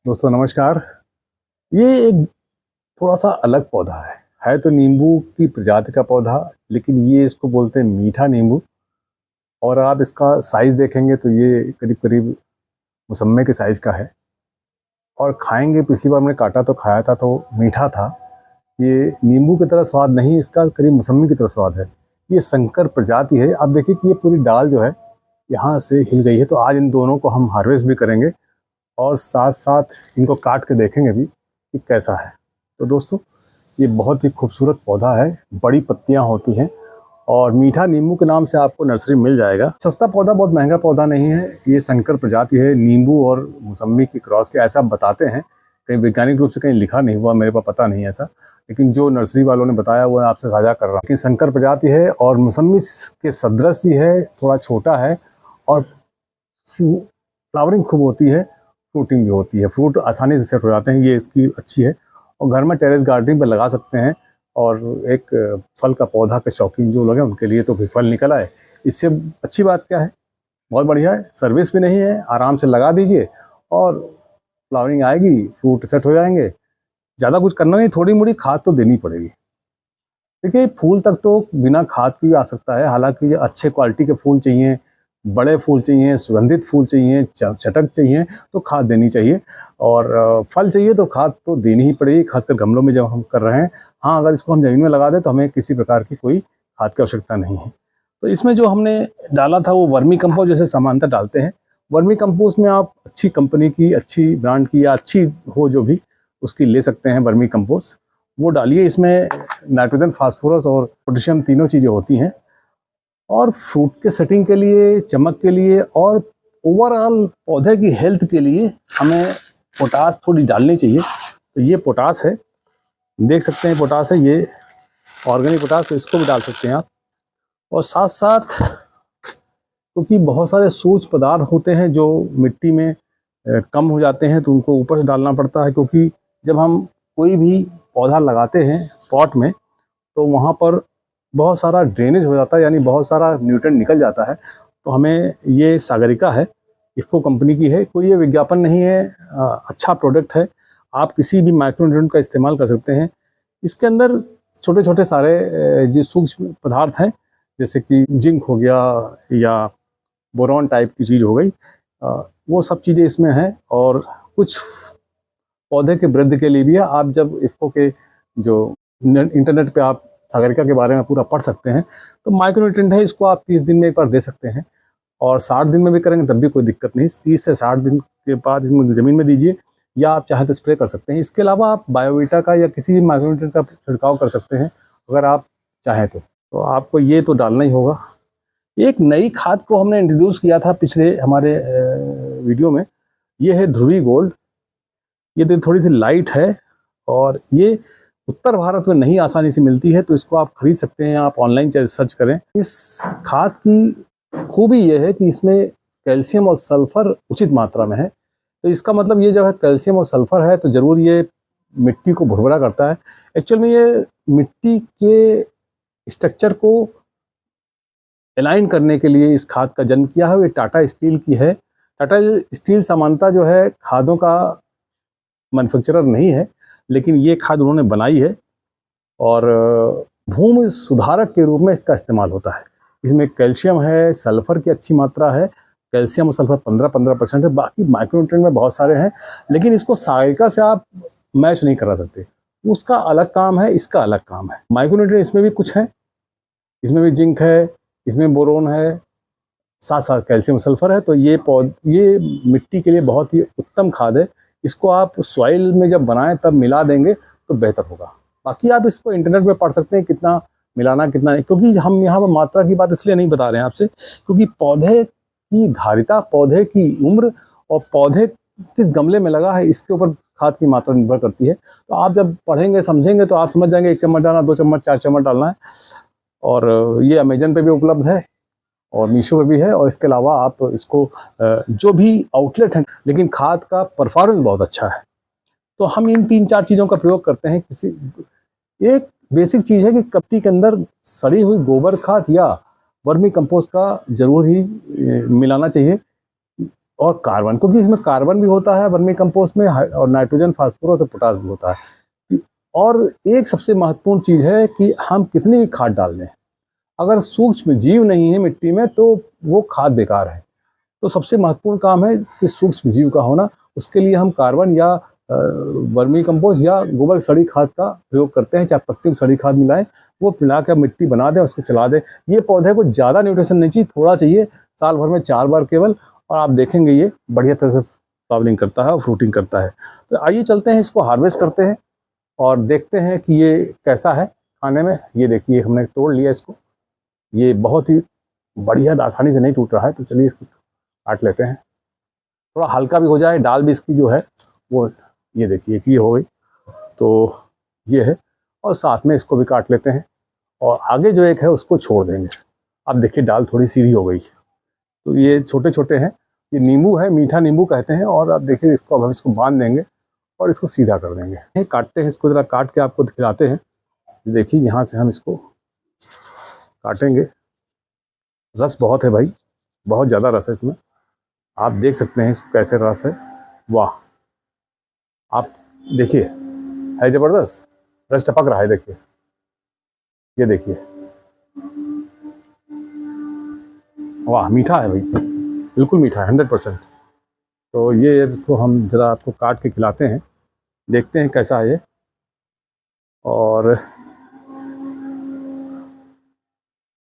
दोस्तों नमस्कार। ये एक थोड़ा सा अलग पौधा है तो नींबू की प्रजाति का पौधा, लेकिन ये इसको बोलते हैं मीठा नींबू। और आप इसका साइज देखेंगे तो ये करीब करीब मौसम्मे के साइज का है। और खाएंगे, पिछली बार हमने काटा तो खाया था तो मीठा था। ये नींबू की तरह स्वाद नहीं, इसका करीब मौसम्मी की तरह स्वाद है। ये संकर प्रजाति है। आप देखिए कि ये पूरी डाल जो है यहाँ से हिल गई है, तो आज इन दोनों को हम हार्वेस्ट भी करेंगे और साथ साथ इनको काट के देखेंगे भी कि कैसा है। तो दोस्तों, ये बहुत ही खूबसूरत पौधा है, बड़ी पत्तियां होती हैं और मीठा नींबू के नाम से आपको नर्सरी मिल जाएगा। सस्ता पौधा, बहुत महंगा पौधा नहीं है। ये संकर प्रजाति है, नींबू और मौसम्मी की क्रॉस के, ऐसा बताते हैं। कहीं वैज्ञानिक रूप से कहीं लिखा नहीं हुआ, मेरे पास पता नहीं ऐसा, लेकिन जो नर्सरी वालों ने बताया वो आपसे साझा कर रहा हूँ। लेकिन संकर प्रजाति है और मौसम्मी के सदृश ही है, थोड़ा छोटा है और फ्लावरिंग खूब होती है, फ्रूटिंग भी होती है। फ्रूट आसानी से सेट हो जाते हैं, ये इसकी अच्छी है। और घर में टेरेस गार्डनिंग पर लगा सकते हैं। और एक फल का पौधा के शौकीन जो लोग हैं उनके लिए तो भी फल निकल आए, इससे अच्छी बात क्या है। बहुत बढ़िया है, सर्विस भी नहीं है, आराम से लगा दीजिए और फ्लावरिंग आएगी, फ्रूट सेट हो जाएंगे। ज़्यादा कुछ करना नहीं, थोड़ी मोड़ी खाद तो देनी पड़ेगी। देखिए, फूल तक तो बिना खाद की भी आ सकता है। हालांकि अच्छे क्वालिटी के फूल चाहिए, बड़े फूल चाहिए, सुगंधित फूल चाहिए, चटक चाहिए तो खाद देनी चाहिए। और फल चाहिए तो खाद तो देनी ही पड़ेगी, खासकर गमलों में जब हम कर रहे हैं। हाँ, अगर इसको हम जमीन में लगा दें तो हमें किसी प्रकार की कोई खाद की आवश्यकता नहीं है। तो इसमें जो हमने डाला था वो वर्मी कंपोस्ट जैसे सामान्यतः डालते हैं। वर्मी कंपोस्ट में आप अच्छी कंपनी की, अच्छी ब्रांड की या अच्छी हो जो भी, उसकी ले सकते हैं वर्मी कंपोस्ट। वो डालिए। इसमें नाइट्रोजन, फास्फोरस और पोटेशियम तीनों चीज़ें होती हैं। और फ्रूट के सेटिंग के लिए, चमक के लिए और ओवरऑल पौधे की हेल्थ के लिए हमें पोटास थोड़ी डालनी चाहिए। तो ये पोटास है, देख सकते हैं पोटास है, ये ऑर्गेनिक पोटास, तो इसको भी डाल सकते हैं आप। और साथ साथ क्योंकि बहुत सारे सूक्ष्म पदार्थ होते हैं जो मिट्टी में कम हो जाते हैं, तो उनको ऊपर से डालना पड़ता है। क्योंकि जब हम कोई भी पौधा लगाते हैं पॉट में तो वहाँ पर बहुत सारा ड्रेनेज हो जाता है, यानी बहुत सारा न्यूट्रिएंट निकल जाता है। तो हमें ये सागरिका है, इफ़को कंपनी की है, कोई ये विज्ञापन नहीं है, अच्छा प्रोडक्ट है। आप किसी भी माइक्रो न्यूट्रिएंट का इस्तेमाल कर सकते हैं। इसके अंदर छोटे छोटे सारे जो सूक्ष्म पदार्थ हैं, जैसे कि जिंक हो गया या बोरॉन टाइप की चीज़ हो गई, वो सब चीज़ें इसमें हैं। और कुछ पौधे के वृद्धि के लिए भी है। आप जब इफ़को के जो इंटरनेट पे आप सागरिका के बारे में पूरा पढ़ सकते हैं, तो माइक्रो न्यूट्रिएंट है, इसको आप 30 दिन में एक बार दे सकते हैं। और 60 दिन में भी करेंगे तब भी कोई दिक्कत नहीं। 30 से 60 दिन के बाद इसमें ज़मीन में दीजिए, या आप चाहें तो स्प्रे कर सकते हैं। इसके अलावा आप बायोवीटा का या किसी भी माइक्रो न्यूट्रिएंट का छिड़काव कर सकते हैं अगर आप चाहें तो आपको ये तो डालना ही होगा। एक नई खाद को हमने इंट्रोड्यूस किया था पिछले हमारे वीडियो में, ये है ध्रुवी गोल्ड। ये थोड़ी सी लाइट है और ये उत्तर भारत में नहीं आसानी से मिलती है, तो इसको आप खरीद सकते हैं। आप ऑनलाइन सर्च करें। इस खाद की खूबी यह है कि इसमें कैल्शियम और सल्फर उचित मात्रा में है। तो इसका मतलब ये जब है कैल्शियम और सल्फर है तो ज़रूर ये मिट्टी को भुरभुरा करता है। एक्चुअल में ये मिट्टी के स्ट्रक्चर को अलाइन करने के लिए इस खाद का जन्म किया है। ये टाटा स्टील की है। टाटा स्टील सामान्यतः जो है खादों का मैन्युफैक्चरर नहीं है, लेकिन ये खाद उन्होंने बनाई है और भूमि सुधारक के रूप में इसका इस्तेमाल होता है। इसमें कैल्शियम है, सल्फर की अच्छी मात्रा है। कैल्शियम और सल्फर 15% है, बाकी माइक्रोन्यूट्रिएंट में बहुत सारे हैं। लेकिन इसको सागरिका से आप मैच नहीं करा सकते, उसका अलग काम है, इसका अलग काम है। माइक्रोन्यूट्रिएंट इसमें भी कुछ है, इसमें भी जिंक है, इसमें बोरोन है, साथ साथ कैल्शियम सल्फर है। तो ये मिट्टी के लिए बहुत ही उत्तम खाद है। इसको आप सॉइल में जब बनाएं तब मिला देंगे तो बेहतर होगा। बाकी आप इसको इंटरनेट पे पढ़ सकते हैं कितना मिलाना कितना नहीं, क्योंकि हम यहाँ पर मात्रा की बात इसलिए नहीं बता रहे हैं आपसे, क्योंकि पौधे की धारिता, पौधे की उम्र और पौधे किस गमले में लगा है, इसके ऊपर खाद की मात्रा निर्भर करती है। तो आप जब पढ़ेंगे समझेंगे तो आप समझ जाएंगे 1 चम्मच डालना, 2 चम्मच, 4 चम्मच डालना है। और ये अमेजन पे भी उपलब्ध है और मीशो पे भी है। और इसके अलावा आप इसको जो भी आउटलेट हैं, लेकिन खाद का परफॉर्मेंस बहुत अच्छा है। तो हम इन 3-4 चीज़ों का प्रयोग करते हैं। एक बेसिक चीज़ है कि कपटी के अंदर सड़ी हुई गोबर खाद या वर्मी कंपोस्ट का जरूर ही मिलाना चाहिए। और कार्बन, क्योंकि इसमें कार्बन भी होता है वर्मी कंपोस्ट में, और नाइट्रोजन, फास्फोरस और पोटास भी होता है। और एक सबसे महत्वपूर्ण चीज़ है कि हम कितनी भी खाद डाल दें, अगर सूक्ष्म जीव नहीं है मिट्टी में तो वो खाद बेकार है। तो सबसे महत्वपूर्ण काम है कि सूक्ष्म जीव का होना। उसके लिए हम कार्बन या वर्मी कंपोस्ट या गोबर सड़ी खाद का प्रयोग करते हैं, चाहे पत्ती में सड़ी खाद मिलाएं, वो मिला कर मिट्टी बना दें, उसको चला दें। ये पौधे को ज़्यादा न्यूट्रिशन नहीं चाहिए, थोड़ा चाहिए, साल भर में 4 बार केवल, और आप देखेंगे ये बढ़िया तरह से फ्लावरिंग करता है और फ्रूटिंग करता है। तो आइए चलते हैं, इसको हार्वेस्ट करते हैं और देखते हैं कि ये कैसा है खाने में। ये देखिए हमने तोड़ लिया इसको, ये बहुत ही बढ़िया, आसानी से नहीं टूट रहा है। तो चलिए इसको काट लेते हैं, थोड़ा हल्का भी हो जाए, डाल भी इसकी जो है वो, ये देखिए कि ये हो गई, तो ये है। और साथ में इसको भी काट लेते हैं, और आगे जो एक है उसको छोड़ देंगे। अब देखिए डाल थोड़ी सीधी हो गई। तो ये छोटे छोटे हैं, ये नींबू है, मीठा नींबू कहते हैं। और आप देखिए इसको, अब हम इसको बांध देंगे और इसको सीधा कर देंगे। काटते हैं इसको, ज़रा काट के आपको दिखलाते हैं। देखिए यहाँ से हम इसको काटेंगे। रस बहुत है भाई, बहुत ज़्यादा रस है इसमें, आप देख सकते हैं इसको कैसे रस है। वाह, आप देखिए, है ज़बरदस्त, रस टपक रहा है। देखिए, ये देखिए, वाह, मीठा है भाई, बिल्कुल मीठा है, 100%। तो ये इसको हम ज़रा आपको काट के खिलाते हैं, देखते हैं कैसा है ये। और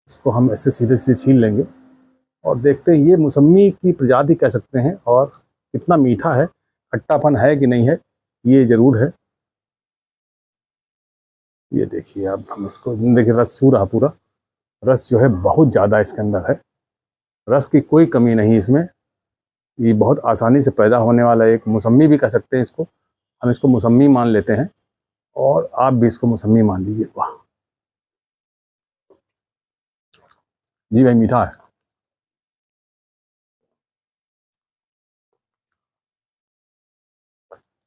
इसको हम ऐसे सीधे सीधे छील लेंगे और देखते हैं ये मौसमी की प्रजाति कह सकते हैं, और कितना मीठा है, खट्टापन है कि नहीं है, ये ज़रूर है। ये देखिए, अब हम इसको, देखिए रस चू रहा पूरा, रस जो है बहुत ज़्यादा इसके अंदर है, रस की कोई कमी नहीं इसमें। ये बहुत आसानी से पैदा होने वाला एक मौसमी भी कह सकते हैं इसको, हम इसको मौसमी मान लेते हैं, और आप भी इसको मौसमी मान लीजिए। वाह जी भाई, मीठा है।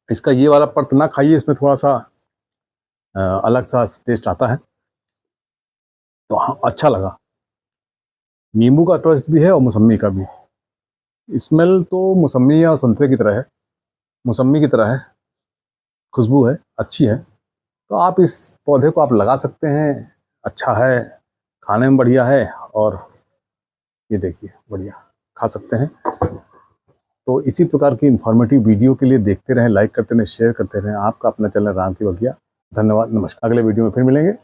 इसका ये वाला पर्त ना खाइए, इसमें थोड़ा सा अलग सा टेस्ट आता है, तो हाँ अच्छा लगा। नींबू का टेस्ट भी है और मौसमी का भी। स्मेल तो मौसमी और संतरे की तरह है, मौसमी की तरह है, खुशबू है, अच्छी है। तो आप इस पौधे को आप लगा सकते हैं, अच्छा है, खाने में बढ़िया है, और ये देखिए बढ़िया खा सकते हैं। तो इसी प्रकार की इंफॉर्मेटिव वीडियो के लिए देखते रहें, लाइक करते रहें, शेयर करते रहें। आपका अपना चैनल राम की बगिया। धन्यवाद, नमस्कार। अगले वीडियो में फिर मिलेंगे।